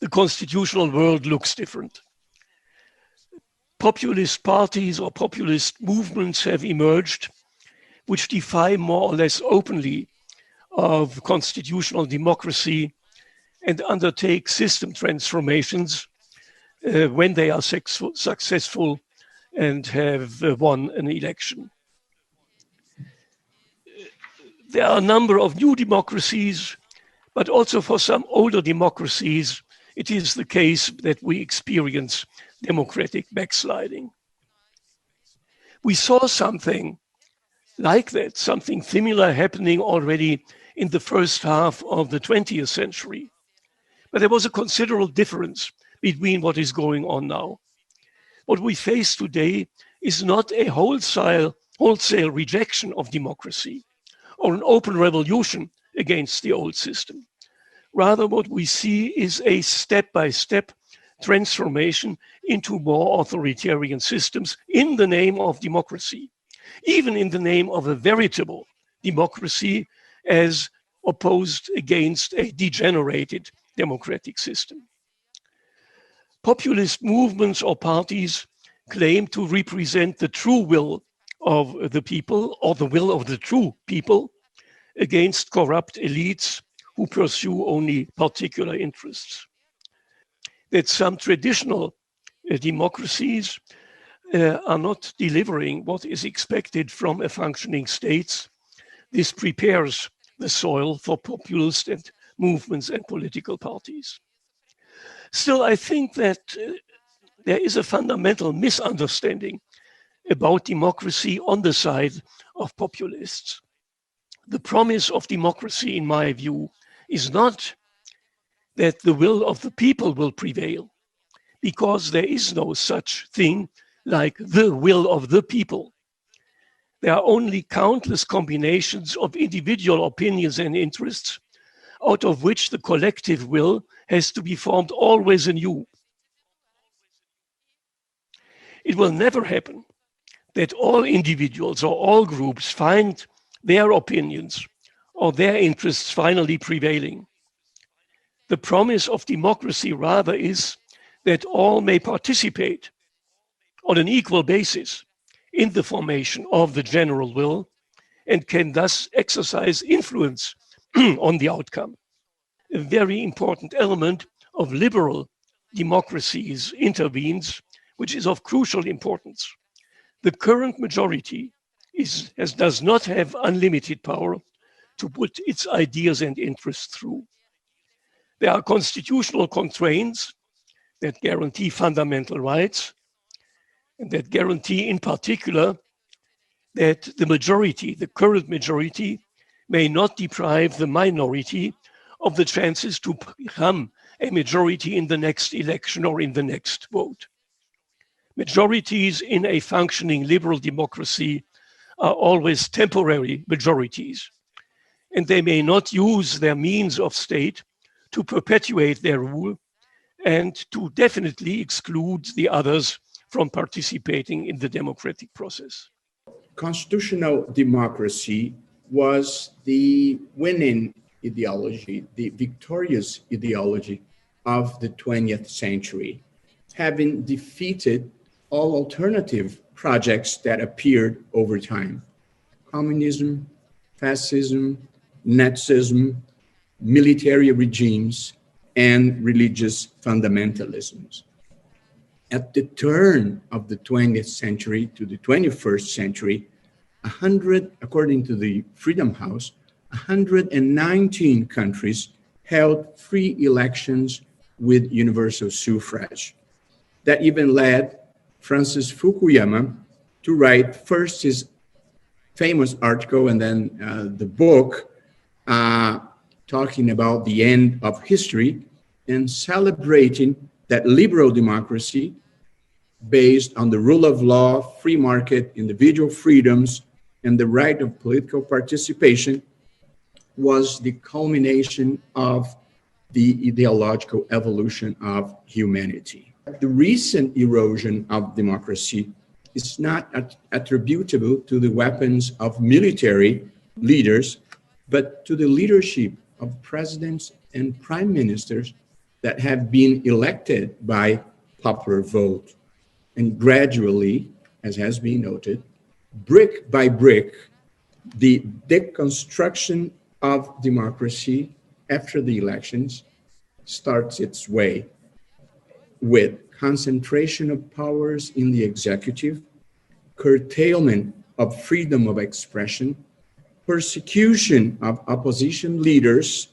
the constitutional world looks different. Populist parties or populist movements have emerged, which defy more or less openly of constitutional democracy and undertake system transformations when they are successful and have won an election. There are a number of new democracies, but also for some older democracies, it is the case that we experience democratic backsliding. We saw something like that, something similar happening already in the first half of the 20th century. But there was a considerable difference between what is going on now. What we face today is not a wholesale rejection of democracy or an open revolution against the old system. Rather, what we see is a step-by-step transformation into more authoritarian systems in the name of democracy, even in the name of a veritable democracy as opposed against a degenerated democratic system. Populist movements or parties claim to represent the true will of the people or the will of the true people against corrupt elites who pursue only particular interests. That some traditional democracies are not delivering what is expected from a functioning state. This prepares the soil for populist and movements and political parties. Still, I think that there is a fundamental misunderstanding about democracy on the side of populists. The promise of democracy, in my view, is not that the will of the people will prevail, because there is no such thing like the will of the people. There are only countless combinations of individual opinions and interests, out of which the collective will has to be formed always anew. It will never happen that all individuals or all groups find their opinions or their interests finally prevailing. The promise of democracy rather is that all may participate on an equal basis in the formation of the general will and can thus exercise influence on the outcome. A very important element of liberal democracies intervenes, which is of crucial importance. The current majority does not have unlimited power to put its ideas and interests through. There are constitutional constraints that guarantee fundamental rights and that guarantee in particular that the majority, the current majority, may not deprive the minority of the chances to become a majority in the next election or in the next vote. Majorities in a functioning liberal democracy are always temporary majorities, and they may not use their means of state to perpetuate their rule and to definitely exclude the others from participating in the democratic process. Constitutional democracy was the winning ideology, the victorious ideology of the 20th century, having defeated all alternative projects that appeared over time. Communism, fascism, Nazism, military regimes, and religious fundamentalisms. At the turn of the 20th century to the 21st century, according to the Freedom House, 119 countries held free elections with universal suffrage. That even led Francis Fukuyama to write first his famous article and then the book talking about the end of history and celebrating that liberal democracy based on the rule of law, free market, individual freedoms, and the right of political participation was the culmination of the ideological evolution of humanity. The recent erosion of democracy is not attributable to the weapons of military leaders, but to the leadership of presidents and prime ministers that have been elected by popular vote. And gradually, as has been noted, brick by brick, the deconstruction of democracy after the elections starts its way with concentration of powers in the executive, curtailment of freedom of expression, persecution of opposition leaders,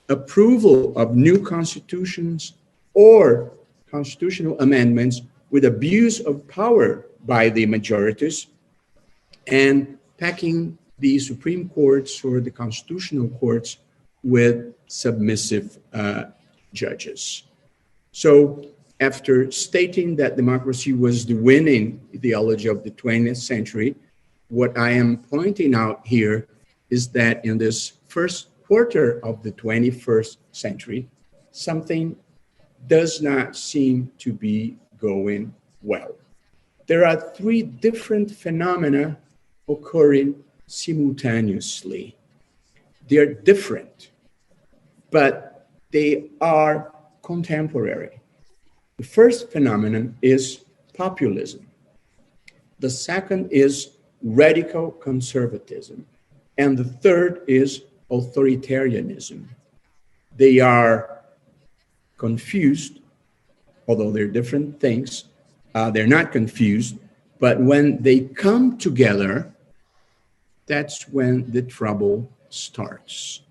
approval of new constitutions or constitutional amendments with abuse of power by the majorities, and packing the Supreme Courts or the constitutional courts with submissive judges. So after stating that democracy was the winning ideology of the 20th century, what I am pointing out here is that in this first quarter of the 21st century, something does not seem to be going well. There are three different phenomena occurring simultaneously. They're different, but they are contemporary. The first phenomenon is populism. The second is radical conservatism. And the third is authoritarianism. They are confused, although they're different things. They're not confused, but when they come together, that's when the trouble starts.